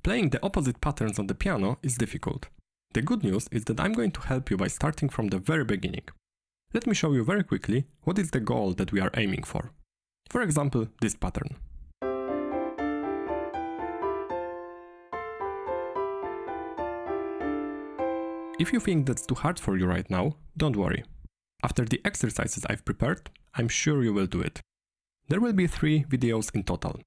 Playing the opposite patterns on the piano is difficult. The good news is that I'm going to help you by starting from the very beginning. Let me show you very quickly what is the goal that we are aiming for. For example, this pattern. If you think that's too hard for you right now, don't worry. After the exercises I've prepared, I'm sure you will do it. There will be 3 videos in total.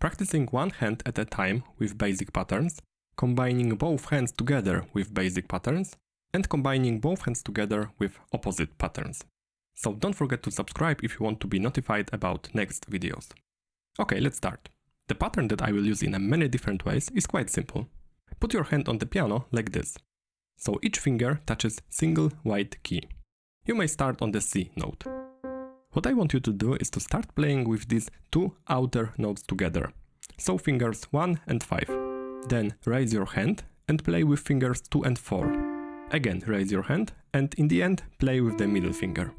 Practicing one hand at a time with basic patterns, combining both hands together with basic patterns, and combining both hands together with opposite patterns. So don't forget to subscribe if you want to be notified about next videos. Okay, let's start. The pattern that I will use in many different ways is quite simple. Put your hand on the piano like this. So each finger touches single white key. You may start on the C note. What I want you to do is to start playing with these 2 outer notes together. So fingers 1 and 5. Then raise your hand and play with fingers 2 and 4. Again raise your hand and in the end play with the middle finger.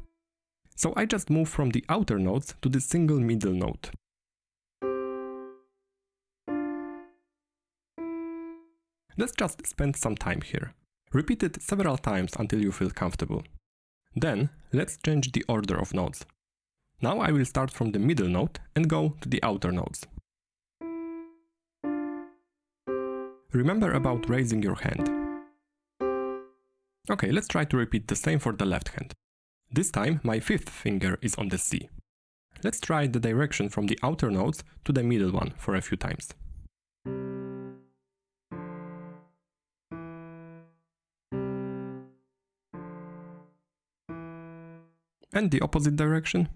So I just move from the outer notes to the single middle note. Let's just spend some time here. Repeat it several times until you feel comfortable. Then let's change the order of notes. Now I will start from the middle note and go to the outer notes. Remember about raising your hand. Okay, let's try to repeat the same for the left hand. This time my 5th finger is on the C. Let's try the direction from the outer notes to the middle one for a few times. And the opposite direction.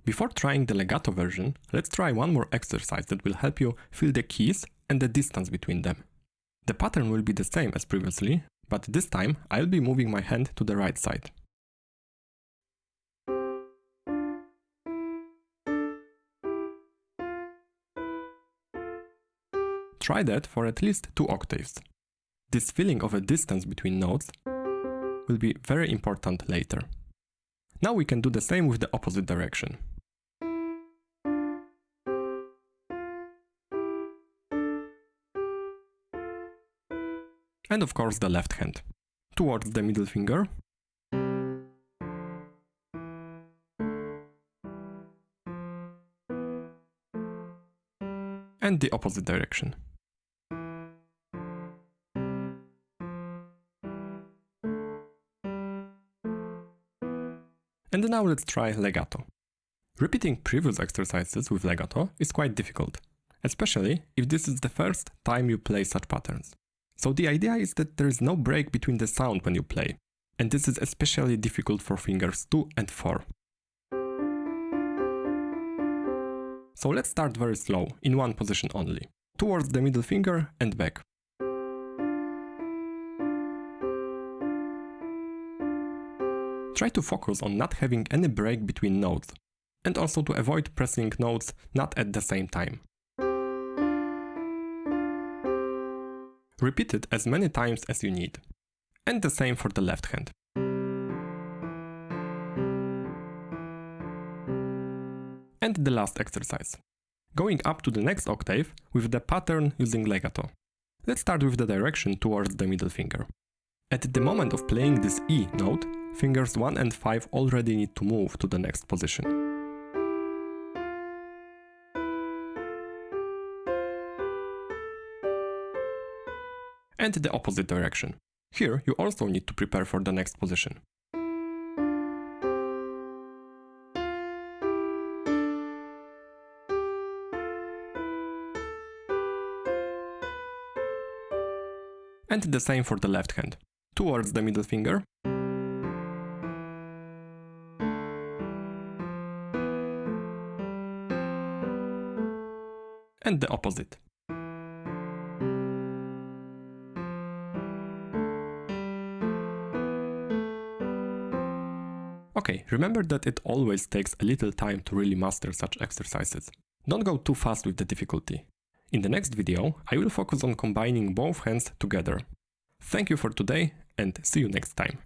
Before trying the legato version, let's try one more exercise that will help you feel the keys and the distance between them. The pattern will be the same as previously, but this time I'll be moving my hand to the right side. Try that for at least 2 octaves. This feeling of a distance between notes will be very important later. Now we can do the same with the opposite direction. And of course the left hand. Towards the middle finger. And the opposite direction. And now let's try legato. Repeating previous exercises with legato is quite difficult, especially if this is the first time you play such patterns. So the idea is that there is no break between the sound when you play, and this is especially difficult for fingers 2 and 4. So let's start very slow, in one position only, towards the middle finger and back. Try to focus on not having any break between notes, and also to avoid pressing notes not at the same time. Repeat it as many times as you need. And the same for the left hand. And the last exercise. Going up to the next octave with the pattern using legato. Let's start with the direction towards the middle finger. At the moment of playing this E note, fingers 1 and 5 already need to move to the next position. And the opposite direction. Here you also need to prepare for the next position. And the same for the left hand. Towards the middle finger. And the opposite. Okay, remember that it always takes a little time to really master such exercises. Don't go too fast with the difficulty. In the next video, I will focus on combining both hands together. Thank you for today and see you next time.